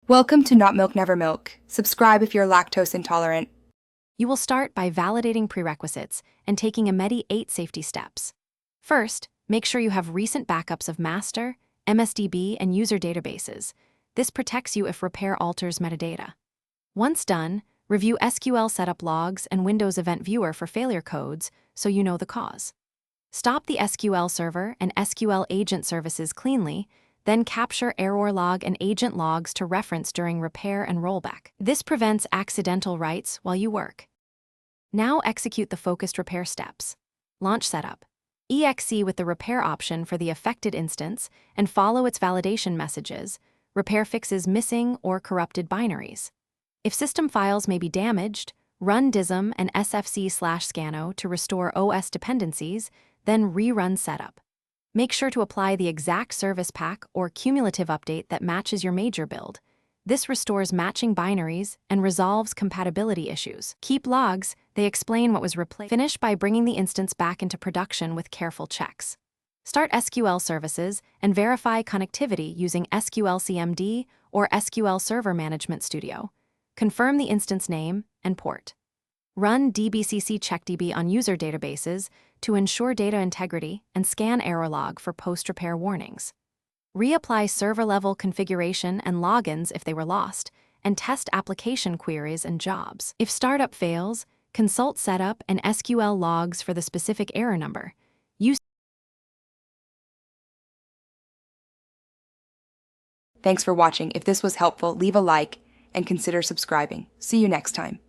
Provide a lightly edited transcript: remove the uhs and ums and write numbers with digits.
Welcome to Not Milk Never Milk. Subscribe if you're lactose intolerant. You will start by validating prerequisites and taking Ameti 8 safety steps. First, make sure you have recent backups of master, MSDB, and user databases. This protects you if repair alters metadata. Once done, review SQL setup logs and Windows Event Viewer for failure codes so you know the cause. Stop the SQL Server and SQL agent services cleanly, then capture error log and agent logs to reference during repair and rollback. This prevents accidental writes while you work. Now execute the focused repair steps. Launch setup. EXE with the repair option for the affected instance and follow its validation messages. Repair fixes missing or corrupted binaries. If system files may be damaged, run dism and sfc/scano to restore OS dependencies, then rerun setup. Make sure to apply the exact service pack or cumulative update that matches your major build. This restores matching binaries and resolves compatibility issues. Keep logs, they explain what was replaced. Finish by bringing the instance back into production with careful checks. Start SQL services and verify connectivity using SQL CMD or SQL Server Management Studio. Confirm the instance name and port. Run dbcc checkdb on user databases to ensure data integrity and scan error log for post-repair warnings. Reapply server-level configuration and logins if they were lost, and test application queries and jobs. If startup fails, consult setup and SQL logs for the specific error number. Thanks for watching. If this was helpful, leave a like and consider subscribing. See you next time.